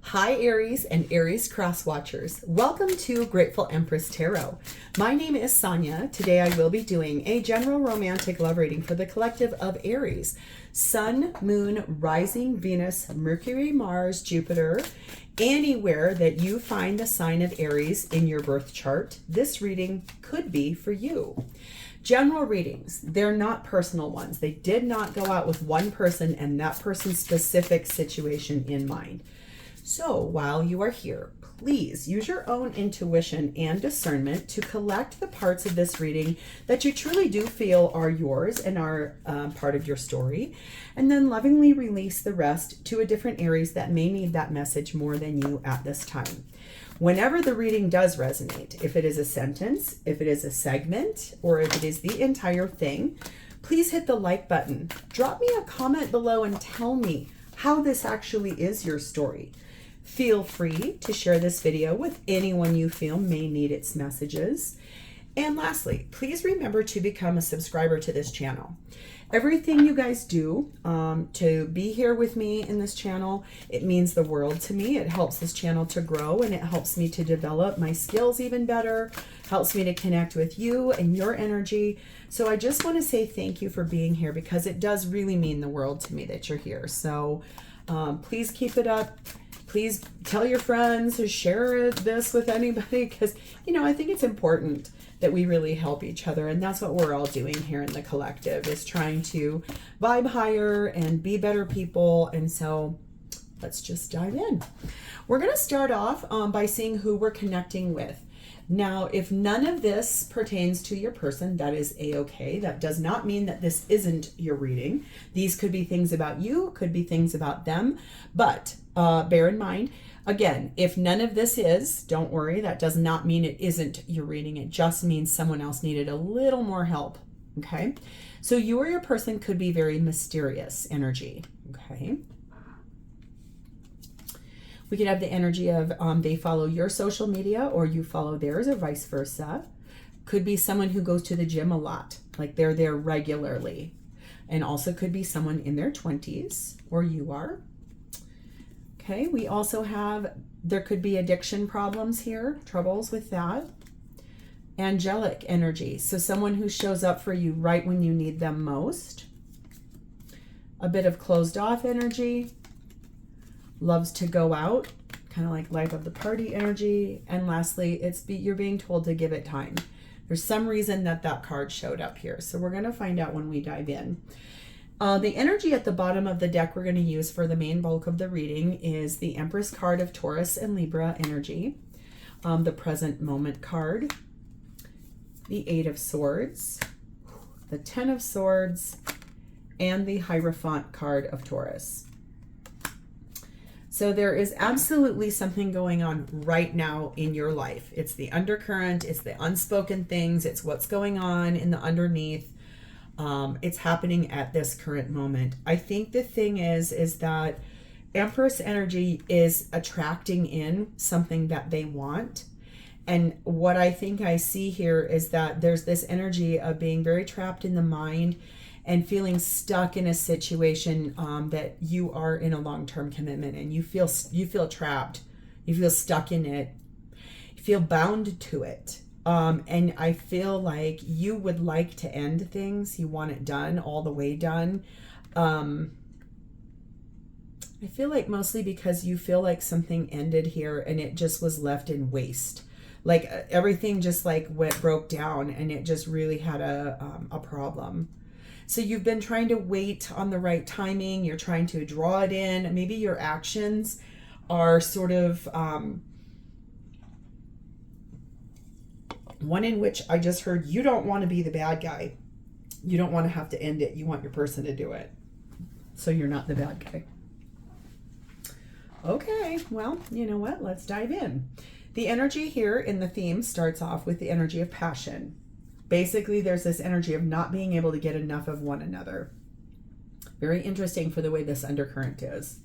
Hi Aries and Aries cross watchers. Welcome to Grateful Empress Tarot. My name is Sonia. Today I will be doing a general romantic love reading for the collective of Aries. Sun, Moon, Rising, Venus, Mercury, Mars, Jupiter. Anywhere that you find the sign of Aries in your birth chart, this reading could be for you. General readings, they're not personal ones. They did not go out with one person and that person's specific situation in mind. So while you are here, please use your own intuition and discernment to collect the parts of this reading that you truly do feel are yours and are part of your story, and then lovingly release the rest to a different Aries that may need that message more than you at this time. Whenever the reading does resonate, if it is a sentence, if it is a segment, or if it is the entire thing, please hit the like button. Drop me a comment below and tell me how this actually is your story. Feel free to share this video with anyone you feel may need its messages. And lastly, please remember to become a subscriber to this channel. Everything you guys do to be here with me in this channel, it means the world to me. It helps this channel to grow and it helps me to develop my skills even better, helps me to connect with you and your energy. So I just want to say thank you for being here because it does really mean the world to me that you're here. So please keep it up. Please tell your friends to share this with anybody because, you know, I think it's important that we really help each other. And that's what we're all doing here in the collective, is trying to vibe higher and be better people. And so let's just dive in. We're going to start off by seeing who we're connecting with. Now, if none of this pertains to your person, that is a-okay. That does not mean that this isn't your reading. These could be things about you, could be things about them, but bear in mind, again, if none of this is, don't worry, that does not mean it isn't your reading. It just means someone else needed a little more help, okay? So you or your person could be very mysterious energy, okay? We could have the energy of they follow your social media or you follow theirs or vice versa. Could be someone who goes to the gym a lot, like they're there regularly. And also could be someone in their 20s, or you are. Okay, we also have, there could be addiction problems here, troubles with that. Angelic energy, so someone who shows up for you right when you need them most. A bit of closed off energy. Loves to go out, kind of like life of the party energy. And lastly, you're being told to give it time. There's some reason that card showed up here. So we're going to find out when we dive in. The energy at the bottom of the deck we're going to use for the main bulk of the reading is the Empress card of Taurus and Libra energy. The Present Moment card. The Eight of Swords. The Ten of Swords. And the Hierophant card of Taurus. So there is absolutely something going on right now in your life. It's the undercurrent, it's the unspoken things, it's what's going on in the underneath. It's happening at this current moment. I think the thing is that Empress energy is attracting in something that they want. And what I think I see here is that there's this energy of being very trapped in the mind and feeling stuck in a situation that you are in a long-term commitment and you feel trapped, you feel stuck in it, you feel bound to it. And I feel like you would like to end things. You want it done, all the way done. I feel like mostly because you feel like something ended here and it just was left in waste. Like everything just like broke down and it just really had a problem. So you've been trying to wait on the right timing. You're trying to draw it in. Maybe your actions are sort of one in which I just heard you don't want to be the bad guy. You don't want to have to end it. You want your person to do it. So you're not the bad guy. Okay, well, you know what? Let's dive in. The energy here in the theme starts off with the energy of passion. Basically, there's this energy of not being able to get enough of one another. Very interesting for the way this undercurrent is.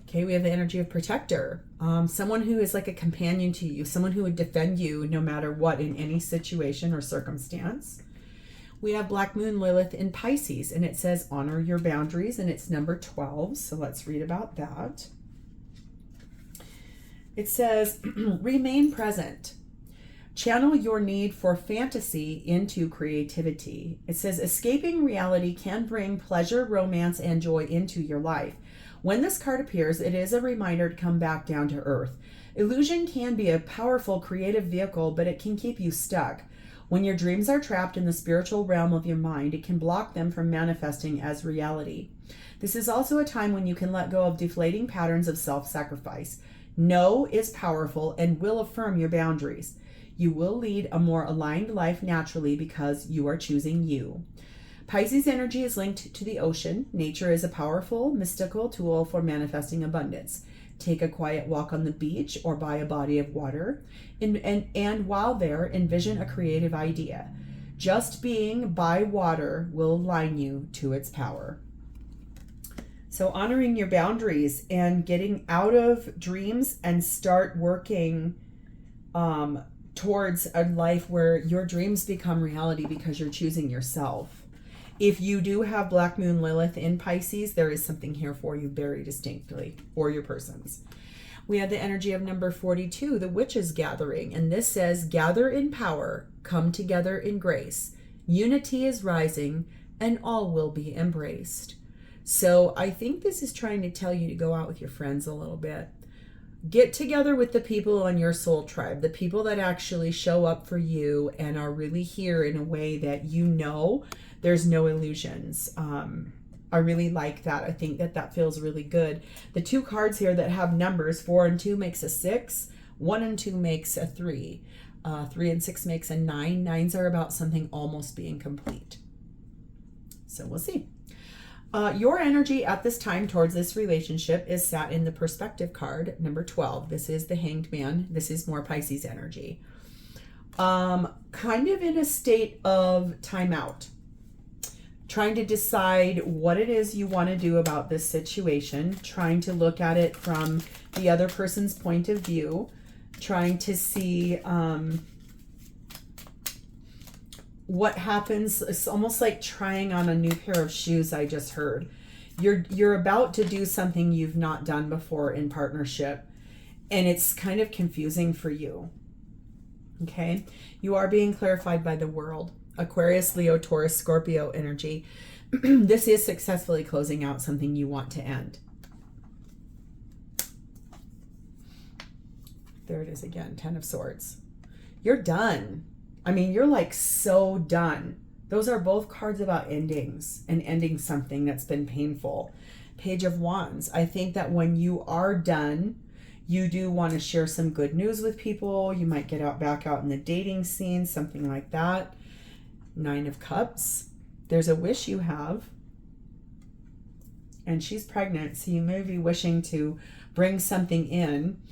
Okay, we have the energy of protector. Someone who is like a companion to you, someone who would defend you no matter what in any situation or circumstance. We have Black Moon Lilith in Pisces, and it says honor your boundaries, and it's number 12. So let's read about that. It says, remain present. Channel your need for fantasy into creativity. It says, escaping reality can bring pleasure, romance, and joy into your life. When this card appears, it is a reminder to come back down to earth. Illusion can be a powerful creative vehicle, but it can keep you stuck. When your dreams are trapped in the spiritual realm of your mind, it can block them from manifesting as reality. This is also a time when you can let go of deflating patterns of self-sacrifice. No is powerful and will affirm your boundaries. You will lead a more aligned life naturally because you are choosing you. Pisces energy is linked to the ocean. Nature is a powerful, mystical tool for manifesting abundance. Take a quiet walk on the beach or by a body of water, and while there, envision a creative idea. Just being by water will align you to its power. So honoring your boundaries and getting out of dreams and start working towards a life where your dreams become reality because you're choosing yourself. If you do have Black Moon Lilith in Pisces, there is something here for you very distinctly, or your persons. We have the energy of number 42, the Witches Gathering, and this says, gather in power, come together in grace. Unity is rising, and all will be embraced. So I think this is trying to tell you to go out with your friends a little bit. Get together with the people on your soul tribe, the people that actually show up for you and are really here in a way that you know there's no illusions. I really like that. I think that that feels really good. The two cards here that have numbers, 4 and 2 makes a 6, 1 and 2 makes a 3, 3 and 6 makes a 9. 9s are about something almost being complete. So we'll see. Your energy at this time towards this relationship is sat in the perspective card, number 12. This is the Hanged Man. This is more Pisces energy. Kind of in a state of timeout. Trying to decide what it is you want to do about this situation. Trying to look at it from the other person's point of view. Trying to see what happens. It's almost like trying on a new pair of shoes, I just heard. You're about to do something you've not done before in partnership, and it's kind of confusing for you. Okay? You are being clarified by the world. Aquarius, Leo, Taurus, Scorpio energy. This is successfully closing out something you want to end. There it is again, 10 of Swords. You're done. I mean, you're like so done. Those are both cards about endings and ending something that's been painful. Page of Wands. I think that when you are done, you do want to share some good news with people. You might get back out in the dating scene, something like that. 9 of Cups. There's a wish you have. And she's pregnant, so you may be wishing to bring something in.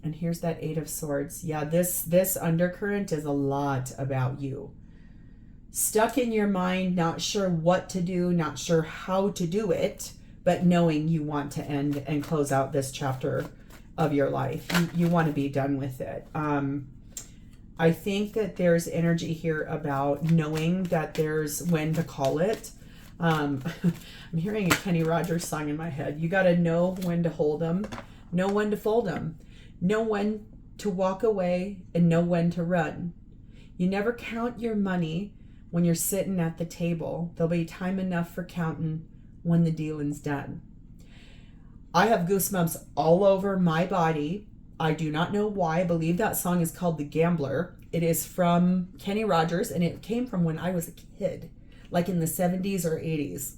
And here's that 8 of Swords. Yeah, this undercurrent is a lot about you. Stuck in your mind, not sure what to do, not sure how to do it, but knowing you want to end and close out this chapter of your life. You want to be done with it. I think that there's energy here about knowing that there's when to call it. I'm hearing a Kenny Rogers song in my head. You got to know when to hold them, know when to fold them, know when to walk away, and know when to run. You never count your money when you're sitting at the table. There'll be time enough for counting when the dealing's done. I have goosebumps all over my body. I do not know why. I believe that song is called The Gambler. It is from Kenny Rogers, and it came from when I was a kid, like in the 70s or 80s.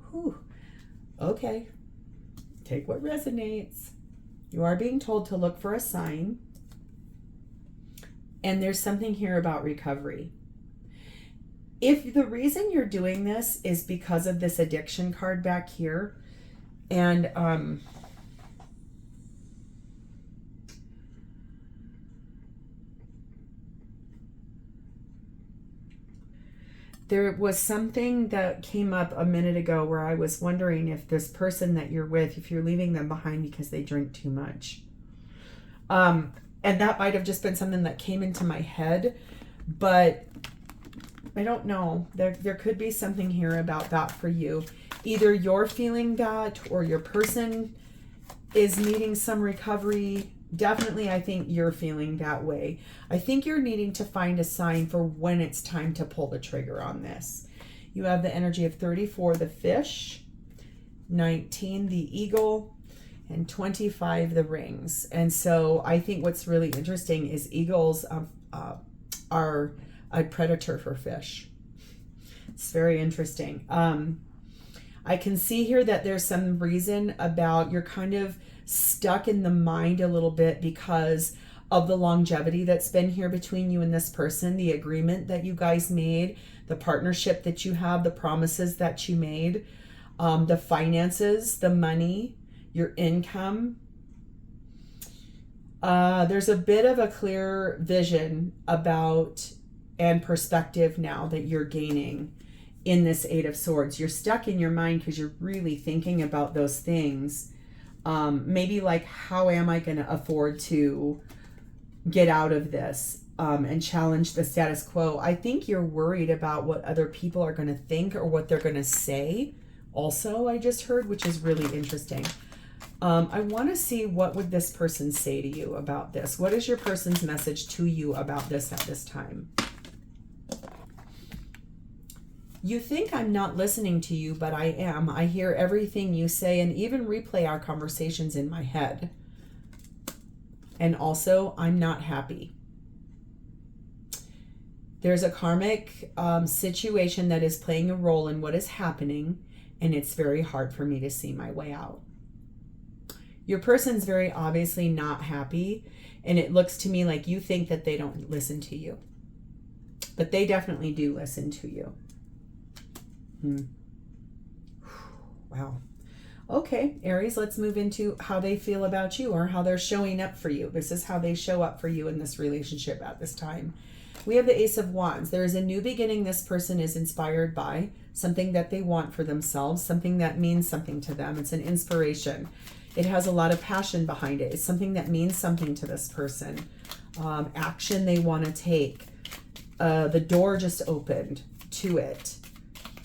Whew. Okay. Take what resonates. You are being told to look for a sign. And there's something here about recovery. If the reason you're doing this is because of this addiction card back here, and there was something that came up a minute ago where I was wondering if this person that you're with, if you're leaving them behind because they drink too much. And that might have just been something that came into my head, but I don't know. There could be something here about that for you. Either you're feeling that or your person is needing some recovery. Definitely, I think you're feeling that way. I think you're needing to find a sign for when it's time to pull the trigger on this. You have the energy of 34, the fish, 19, the eagle, and 25, the rings. And so I think what's really interesting is eagles are a predator for fish. It's very interesting. I can see here that there's some reason about you're kind of stuck in the mind a little bit because of the longevity that's been here between you and this person, the agreement that you guys made, the partnership that you have, the promises that you made, the finances, the money, your income. There's a bit of a clear vision about and perspective now that you're gaining in this Eight of Swords. You're stuck in your mind because you're really thinking about those things. Maybe like, how am I going to afford to get out of this and challenge the status quo? I think you're worried about what other people are going to think or what they're going to say. Also, I just heard, which is really interesting. I want to see, what would this person say to you about this? What is your person's message to you about this at this time? You think I'm not listening to you, but I am. I hear everything you say and even replay our conversations in my head. And also, I'm not happy. There's a karmic situation that is playing a role in what is happening, and it's very hard for me to see my way out. Your person's very obviously not happy, and it looks to me like you think that they don't listen to you. But they definitely do listen to you. Wow. Okay, Aries, let's move into how they feel about you, or how they're showing up for you. This is how they show up for you in this relationship at this time. We have the Ace of Wands. There is a new beginning this person is inspired by, something that they want for themselves, something that means something to them. It's an inspiration. It has a lot of passion behind it. It's something that means something to this person. Action they want to take. The door just opened to it.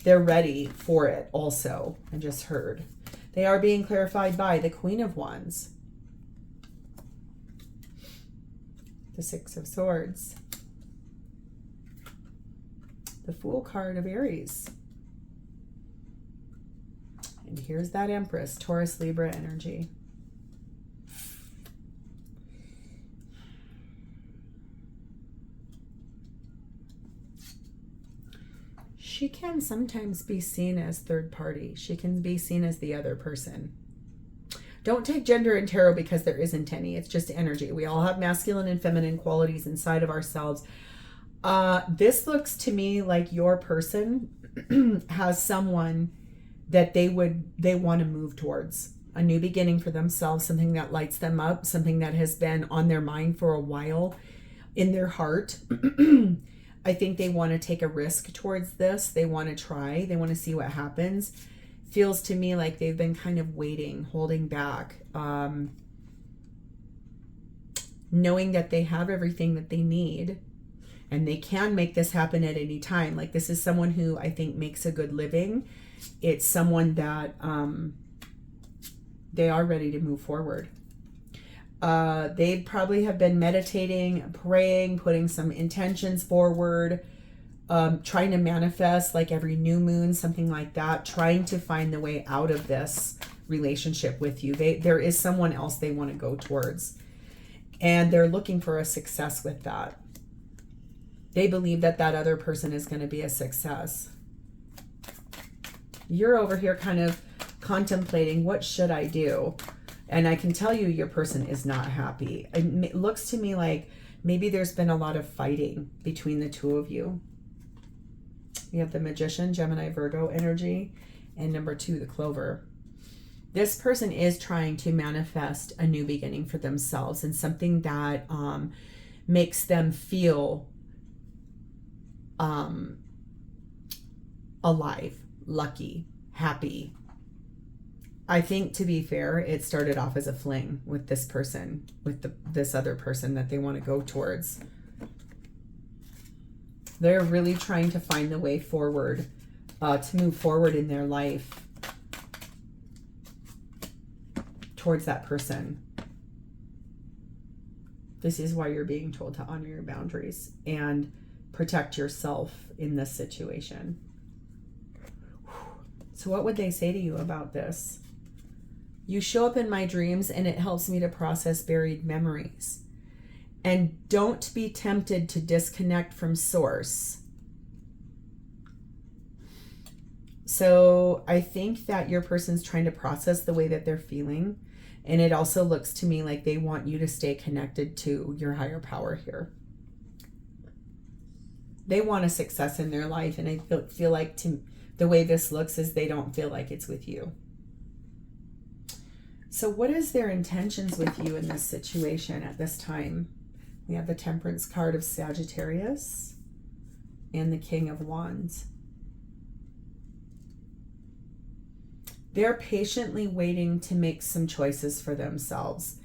They're ready for it also. I just heard. They are being clarified by the Queen of Wands. The Six of Swords. The Fool card of Aries. And here's that Empress, Taurus, Libra energy. She can sometimes be seen as third party. She can be seen as the other person. Don't take gender in tarot because there isn't any. It's just energy. We all have masculine and feminine qualities inside of ourselves. This looks to me like your person has someone that they want to move towards. A new beginning for themselves, something that lights them up, something that has been on their mind for a while, in their heart. I think they want to take a risk towards this. They want to try. They want to see what happens. Feels to me like they've been kind of waiting, holding back, knowing that they have everything that they need and they can make this happen at any time. Like, this is someone who I think makes a good living. It's someone that they are ready to move forward. They probably have been meditating, praying, putting some intentions forward, trying to manifest like every new moon, something like that, trying to find the way out of this relationship with you. There is someone else they want to go towards, and they're looking for a success with that. They believe that that other person is going to be a success. You're over here kind of contemplating, what should I do? And I can tell you your person is not happy. It looks to me like maybe there's been a lot of fighting between the two of you. You have the Magician, Gemini, Virgo energy, and number 2, the Clover. This person is trying to manifest a new beginning for themselves and something that makes them feel alive, lucky, happy. I think, to be fair, it started off as a fling with this person, with this other person that they want to go towards. They're really trying to find the way forward, to move forward in their life. towards that person. This is why you're being told to honor your boundaries and protect yourself in this situation. So what would they say to you about this? You show up in my dreams and it helps me to process buried memories. And don't be tempted to disconnect from source. So I think that your person's trying to process the way that they're feeling. And it also looks to me like they want you to stay connected to your higher power here. They want a success in their life. And I feel like the way this looks is they don't feel like it's with you. So what is their intentions with you in this situation at this time? We have the Temperance card of Sagittarius and the King of Wands. They're patiently waiting to make some choices for themselves.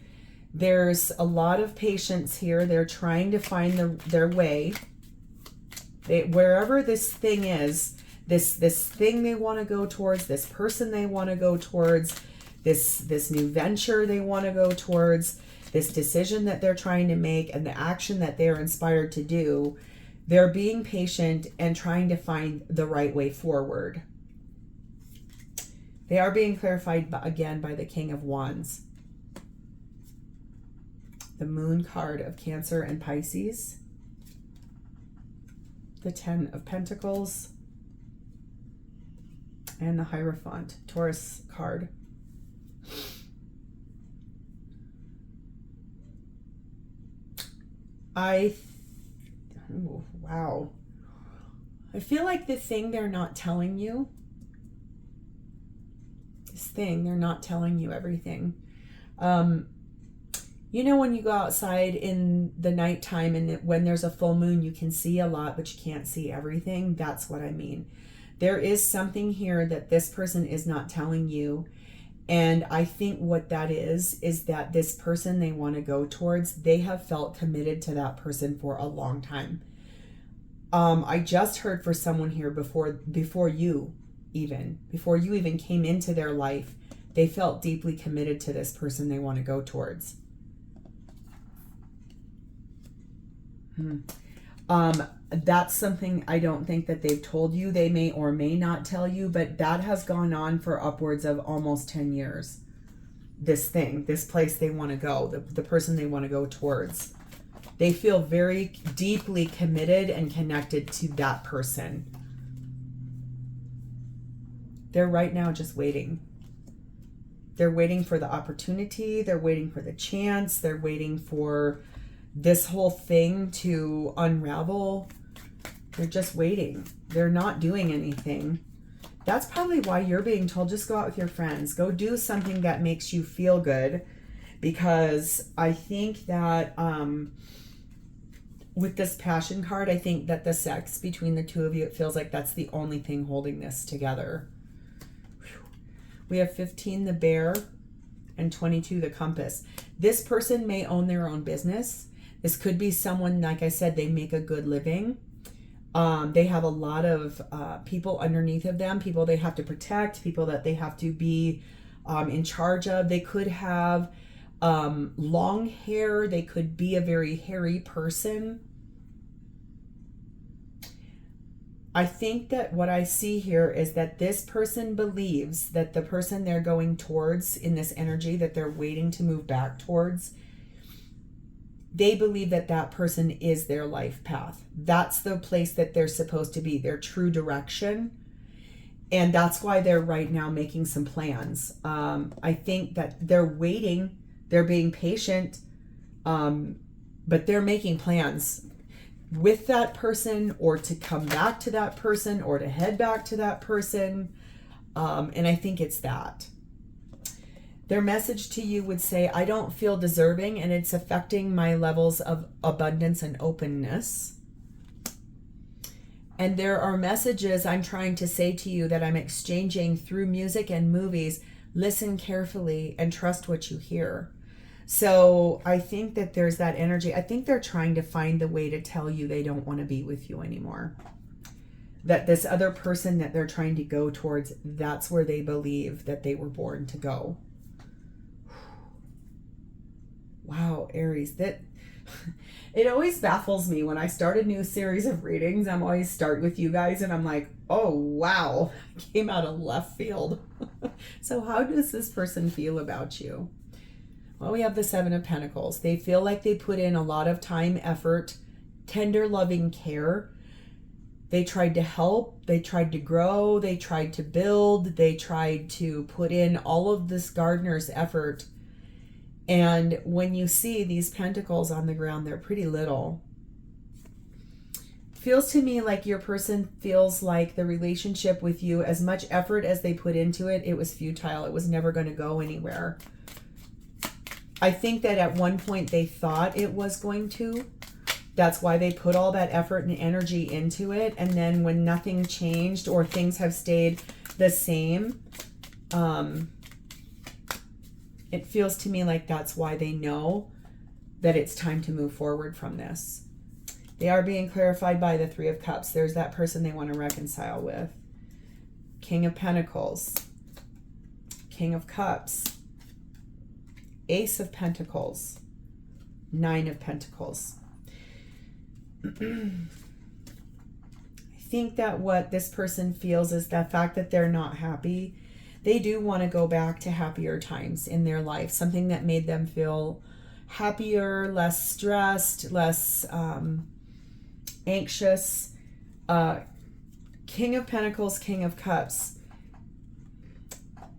There's a lot of patience here. They're trying to find their way. Wherever this thing is, this thing they want to go towards, this person they want to go towards, this new venture they want to go towards, this decision that they're trying to make, and the action that they're inspired to do, they're being patient and trying to find the right way forward. They are being clarified again by the King of Wands. The Moon card of Cancer and Pisces. The Ten of Pentacles. And the Hierophant, Taurus card. Wow. I feel like the thing they're not telling you, they're not telling you everything. You know, when you go outside in the nighttime and when there's a full moon, you can see a lot, but you can't see everything. That's what I mean. There is something here that this person is not telling you. And I think what that is that this person they want to go towards, they have felt committed to that person for a long time. I just heard for someone here before you even came into their life, they felt deeply committed to this person they want to go towards. That's something I don't think that they've told you. They may or may not tell you, but that has gone on for upwards of almost 10 years. This place they want to go, the person they want to go towards. They feel very deeply committed and connected to that person. They're right now just waiting. They're waiting for the opportunity. They're waiting for the chance. They're waiting for this whole thing to unravel. They're just waiting. They're not doing anything. That's probably why you're being told, just go out with your friends. Go do something that makes you feel good. Because I think that with this Passion card, I think that the sex between the two of you, it feels like that's the only thing holding this together. We have 15, the Bear, and 22, the Compass. This person may own their own business. This could be someone, like I said, they make a good living. They have a lot of people underneath of them, people they have to protect, people that they have to be in charge of. They could have long hair. They could be a very hairy person. I think that what I see here is that this person believes that the person they're going towards in this energy that they're waiting to move back towards, they believe that that person is their life path. That's the place that they're supposed to be, their true direction. And that's why they're right now making some plans. I think that they're waiting, they're being patient, but they're making plans with that person, or to come back to that person, or to head back to that person. And I think it's that. Their message to you would say, I don't feel deserving, and it's affecting my levels of abundance and openness. And there are messages I'm trying to say to you that I'm exchanging through music and movies. Listen carefully and trust what you hear. So I think that there's that energy. I think they're trying to find the way to tell you they don't want to be with you anymore. That this other person that they're trying to go towards, that's where they believe that they were born to go. Aries, that it always baffles me when I start a new series of readings. I'm always start with you guys and I'm like, oh wow, came out of left field. So how does this person feel about you? Well, we have the Seven of Pentacles. They feel like they put in a lot of time, effort, tender, loving care. They tried to help, they tried to grow, they tried to build, they tried to put in all of this gardener's effort. And when you see these pentacles on the ground, they're pretty little. Feels to me like your person feels like the relationship with you, as much effort as they put into it, it was futile. It was never going to go anywhere. I think that at one point they thought it was going to. That's why they put all that effort and energy into it. And then when nothing changed or things have stayed the same, it feels to me like that's why they know that it's time to move forward from this. They are being clarified by the Three of Cups. There's that person they want to reconcile with. King of Pentacles. King of Cups. Ace of Pentacles. Nine of Pentacles. I think that what this person feels is the fact that they're not happy. They do want to go back to happier times in their life, something that made them feel happier, less stressed, less anxious. King of Pentacles, King of Cups.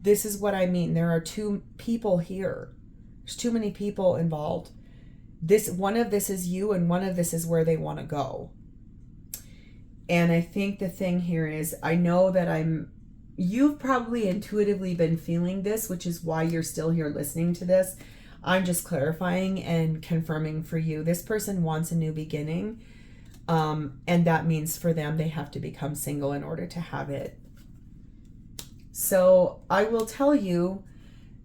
This is what I mean. There are two people here. There's too many people involved. One of this is you and one of this is where they want to go. And I think the thing here is, I know that you've probably intuitively been feeling this, which is why you're still here listening to this. I'm just clarifying and confirming for you. This person wants a new beginning. And that means for them, they have to become single in order to have it. So I will tell you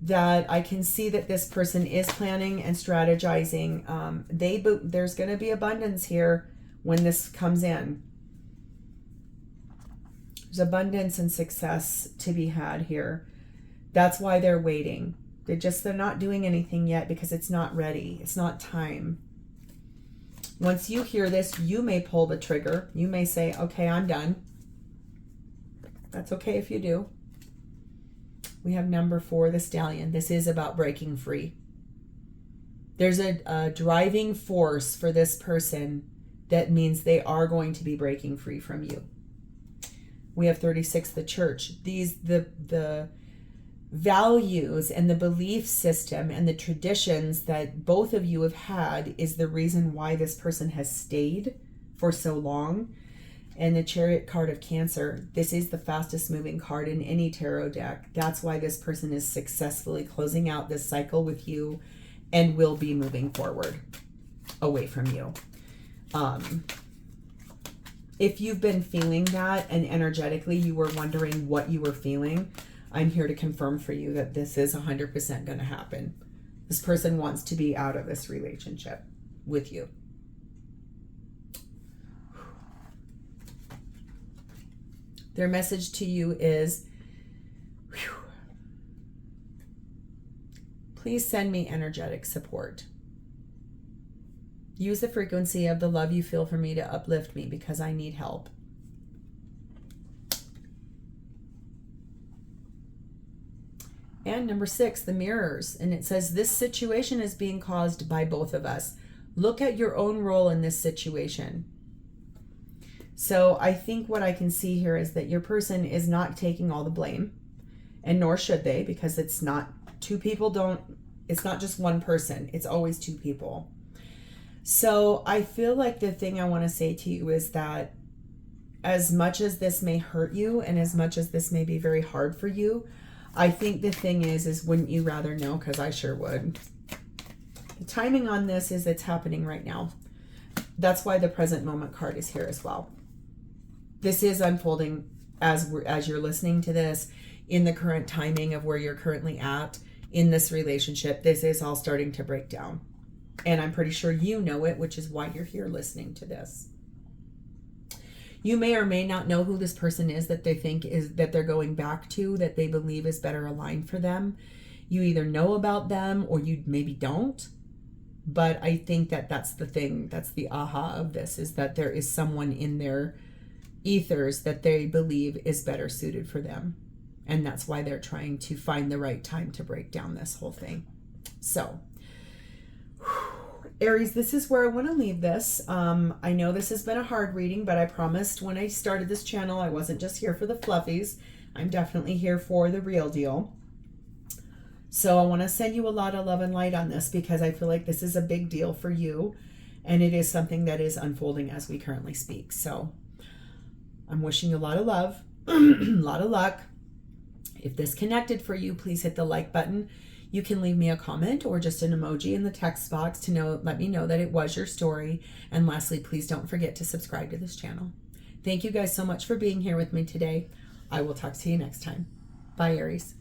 that I can see that this person is planning and strategizing. There's going to be abundance here when this comes in. There's abundance and success to be had here. That's why they're waiting. They're not doing anything yet because it's not ready. It's not time. Once you hear this, you may pull the trigger. You may say, okay, I'm done. That's okay if you do. We have number 4, the Stallion. This is about breaking free. There's a driving force for this person that means they are going to be breaking free from you. We have 36, the Church. The values and the belief system and the traditions that both of you have had is the reason why this person has stayed for so long. And the Chariot card of Cancer, this is the fastest moving card in any tarot deck. That's why this person is successfully closing out this cycle with you and will be moving forward away from you. If you've been feeling that and energetically you were wondering what you were feeling, I'm here to confirm for you that this is 100% going to happen. This person wants to be out of this relationship with you. Their message to you is, please send me energetic support. Use the frequency of the love you feel for me to uplift me because I need help. And number 6, the Mirrors. And it says, this situation is being caused by both of us. Look at your own role in this situation. So I think what I can see here is that your person is not taking all the blame, and nor should they, because it's not it's not just one person. It's always two people. So I feel like the thing I want to say to you is that as much as this may hurt you and as much as this may be very hard for you, I think the thing is wouldn't you rather know? Because I sure would. The timing on this is it's happening right now. That's why the present moment card is here as well. This is unfolding as you're listening to this in the current timing of where you're currently at in this relationship. This is all starting to break down. And I'm pretty sure you know it, which is why you're here listening to this. You may or may not know who this person is that they think is that they're going back to, that they believe is better aligned for them. You either know about them or you maybe don't. But I think that that's the thing, that's the aha of this, is that there is someone in their ethers that they believe is better suited for them. And that's why they're trying to find the right time to break down this whole thing. So, Aries, this is where I want to leave this. I know this has been a hard reading, but I promised when I started this channel, I wasn't just here for the fluffies. I'm definitely here for the real deal. So I want to send you a lot of love and light on this, because I feel like this is a big deal for you. And it is something that is unfolding as we currently speak. So I'm wishing you a lot of love, a lot of luck. If this connected for you, please hit the like button. You can leave me a comment or just an emoji in the text box to let me know that it was your story. And lastly, please don't forget to subscribe to this channel. Thank you guys so much for being here with me today. I will talk to you next time. Bye, Aries.